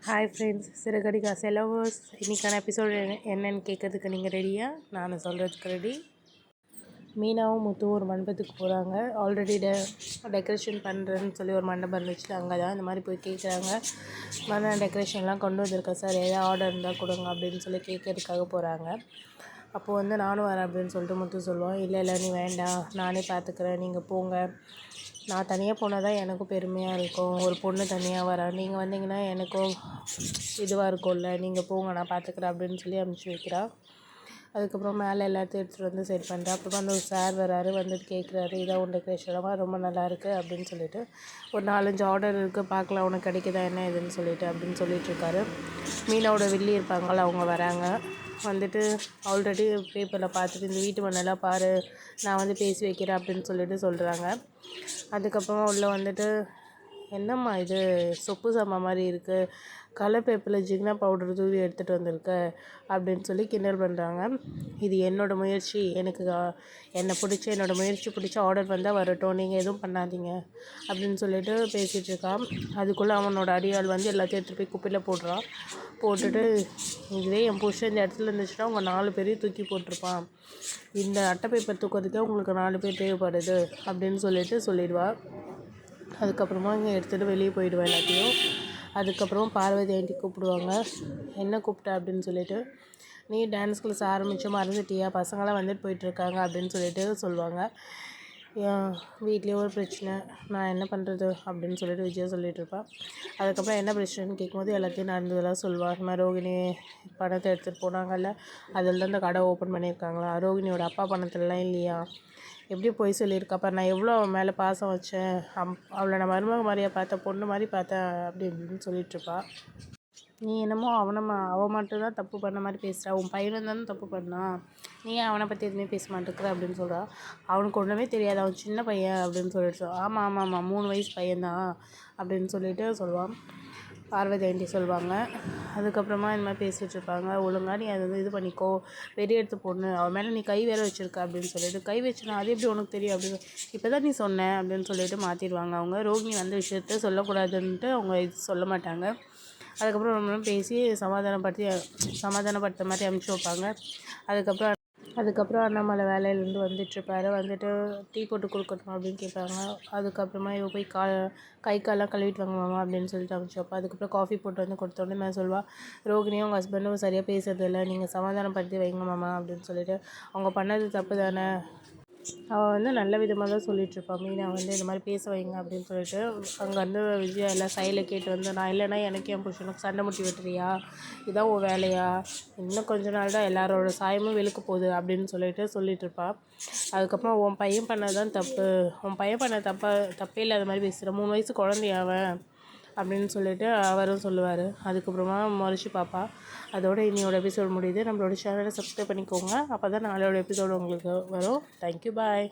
Hi friends, சிறுகடிகா செலவர்ஸ். இன்றைக்கான episode என்னென்னு கேட்கறதுக்கு நீங்கள் ரெடியா? நான் சொல்கிறதுக்கு ரெடி. மீனாவும் முத்துவும் ஒரு மண்டபத்துக்கு போகிறாங்க. ஆல்ரெடி டெக்கரேஷன் பண்ணுறேன்னு சொல்லி ஒரு மண்டபம் இருந்துச்சு, அங்கே தான் இந்த மாதிரி போய் கேட்குறாங்க. டெக்கரேஷன்லாம் கொண்டு வந்திருக்கேன் சார், ஏதாவது ஆர்டர் இருந்தால் கொடுங்க அப்படின்னு சொல்லி கேட்கறதுக்காக போகிறாங்க. அப்போது நானும் வரேன் அப்படின்னு சொல்லிட்டு முத்து சொல்லுவான். இல்லை நீ வேண்டாம், நானே பார்த்துக்கிறேன், நீங்கள் போங்க. நான் தனியாக போனால் தான் எனக்கும் பெருமையாக இருக்கும். ஒரு பொண்ணு தனியாக வரேன், நீங்கள் வந்தீங்கன்னா எனக்கும் இதுவாக இருக்கும்ல, நீங்கள் போங்க நான் பார்த்துக்கிறேன் அப்படின்னு சொல்லி அனுப்பிச்சி வைக்கிறா. அதுக்கப்புறம் மேலே எல்லாத்தையும் எடுத்துகிட்டு வந்து செட் பண்ணுறேன். அப்புறமா அந்த ஒரு சார் வராரு, வந்துட்டு கேட்குறாரு, இதான் உன் டெக்கரேஷனமாக ரொம்ப நல்லாயிருக்கு அப்படின்னு சொல்லிட்டு. ஒரு 4-5 ஆர்டர் இருக்குது, பார்க்கலாம் உனக்கு கிடைக்குதா என்ன இதுன்னு சொல்லிட்டு அப்படின்னு சொல்லிட்டுருக்காரு. மீனோட வில்லி இருப்பாங்கள, அவங்க வராங்க. வந்துட்டு ஆல்ரெடி பேப்பரில் பார்த்துட்டு இந்த வீட்டு மண்ணெல்லாம் பாரு, நான் பேசி வைக்கிறேன் அப்படின்னு சொல்லிட்டு சொல்கிறாங்க. அதுக்கப்புறமா உள்ளே வந்துட்டு, என்னம்மா இது சொப்பு சாமா மாதிரி இருக்குது, கலர் பேப்பரில் ஜிக்னா பவுடர் தூவி எடுத்துகிட்டு வந்திருக்க அப்படின்னு சொல்லி கிண்டல் பண்ணுறாங்க. இது என்னோடய முயற்சி, என்னை பிடிச்ச என்னோடய முயற்சி பிடிச்ச ஆர்டர் வந்தால் வரட்டும், நீங்கள் எதுவும் பண்ணாதீங்க அப்படின்னு சொல்லிட்டு பேசிகிட்ருக்கான். அதுக்குள்ளே அவனோட அடியாள் எல்லாத்தையும் எடுத்துகிட்டு போய் குப்பையில் போடுறான். போட்டுட்டு, இதுவே என் புருஷன் இந்த இடத்துல இருந்துச்சுன்னா உங்கள் 4 பேரையும் தூக்கி போட்டிருப்பான், இந்த அட்டை பேப்பர் தூக்கிறதுக்கே உங்களுக்கு 4 பேர் தேவைப்படுது அப்படின்னு சொல்லிடுவாள். அதுக்கப்புறமா இங்கே எடுத்துகிட்டு வெளியே போயிடுவேன் எல்லாத்தையும். அதுக்கப்புறம் பார்வதி ஆண்டி கூப்பிடுவாங்க. என்ன கூப்பிட்டா அப்படின்னு சொல்லிட்டு, நீ டான்ஸ் கிளாஸ் ஆரம்பித்து மறந்துட்டியா, பசங்களாம் வந்துட்டு போயிட்டுருக்காங்க அப்படின்னு சொல்லிட்டு சொல்லுவாங்க. வீட்லேயே ஒரு பிரச்சனை, நான் என்ன பண்ணுறது அப்படின்னு சொல்லிட்டு விஜயா சொல்லிகிட்ருப்பாள். அதுக்கப்புறம் என்ன பிரச்சனைன்னு கேட்கும்போது எல்லாத்தையும் நடந்ததெல்லாம் சொல்லுவாள். இந்த மாதிரி ரோகிணி பணத்தை எடுத்துகிட்டு போனாங்கல்ல, அதில் தான் இந்த கடை ஓப்பன் பண்ணியிருக்காங்களா, ரோகிணியோட அப்பா பணத்துலலாம் இல்லையா, எப்படி போய் சொல்லியிருக்காப்பா, நான் எவ்வளோ அவன் மேலே பாசம் வச்சேன், அவளை நான் மருமக மாதிரியாக பார்த்தேன், பொண்ணு மாதிரி பார்த்தேன் அப்படி இப்படின்னு சொல்லிகிட்ருப்பா. நீ என்னமோ அவன் மட்டும்தான் தப்பு பண்ண மாதிரி பேசுகிறா, உன் பையனும் தானே தப்பு பண்ணான், நீ அவனை பற்றி எதுவுமே பேச மாட்டேங்கிற அப்படின்னு சொல்கிறா. அவனுக்கு ஒன்றுமே தெரியாது, அவன் சின்ன பையன் அப்படின்னு சொல்லிட்டு. ஆமாம் 3 வயசு பையன்தான் அப்படின்னு சொல்லிட்டு சொல்லுவான். பார்வதி ஆண்டி சொல்லுவாங்க. அதுக்கப்புறமா இந்த மாதிரி பேசிகிட்ருப்பாங்க. ஒழுங்காக நீ அதை இது பண்ணிக்கோ, பெரிய எடுத்து பொண்ணு, அவன் மேலே நீ கை வேறு வச்சுருக்க அப்படின்னு சொல்லிட்டு. கை வச்சுனா அது எப்படி உனக்கு தெரியும் அப்படின்னு, இப்போ தான் நீ சொன்ன அப்படின்னு சொல்லிட்டு மாற்றிடுவாங்க. அவங்க ரோகிணி விஷயத்த சொல்லக்கூடாதுன்ட்டு அவங்க இது சொல்ல மாட்டாங்க. அதுக்கப்புறம் ரொம்ப பேசி சமாதானப்படுத்த மாதிரி அனுப்பிச்சி வைப்பாங்க. அதுக்கப்புறம் அண்ணாமலை வேலையிலேருந்து வந்துட்டுருப்பாரு. வந்துட்டு டீ போட்டு கொடுக்கணுமா அப்படின்னு கேட்பாங்க. அதுக்கப்புறமா இவ போய் கை காலெலாம் கழுவிட்டு வாங்க மாமா அப்படின்னு சொல்லிட்டு அனுப்பிச்சி வைப்பா. அதுக்கப்புறம் காஃபி போட்டு வந்து கொடுத்தோடனே நான் சொல்லுவாள், ரோகிணியும் அவங்க ஹஸ்பண்டும் சரியாக பேசுறதில்லை, நீங்கள் சமாதானப்படுத்தி வைங்க மாமா அப்படின்னு சொல்லிட்டு. அவங்க பண்ணது தப்பு தானே, அவள் நல்ல விதமாக தான் சொல்லிகிட்ருப்பாள். மீனா இந்த மாதிரி பேச வைங்க அப்படின்னு சொல்லிட்டு. அங்கே விஜயா எல்லாம் சைடில் கேட்டு நான் இல்லைன்னா எனக்கு என் புருஷனுக்கு சண்டை முட்டி விட்டுறியா, இதான் உன் வேலையா, இன்னும் கொஞ்ச நாள் தான் எல்லாரோட சாயமும் வெளுக்க போகுது அப்படின்னு சொல்லிகிட்ருப்பாள். அதுக்கப்புறம் உன் பையன் பண்ணது தான் தப்பு, உன் பையன் பண்ண தப்பே இல்லாத மாதிரி பேசுகிற, 3 வயசு குழந்தையாவன் அப்படின்னு சொல்லிட்டு அவரும் சொல்லுவார். அதுக்கப்புறமா முறைச்சி பார்ப்பா. அதோட இன்னையோட எபிசோட் முடியுது. நம்மளோட சேனலை சப்ஸ்கிரைப் பண்ணிக்கோங்க, அப்போ தான் நாளோட எபிசோடு உங்களுக்கு வரும். தேங்க்யூ, பாய்.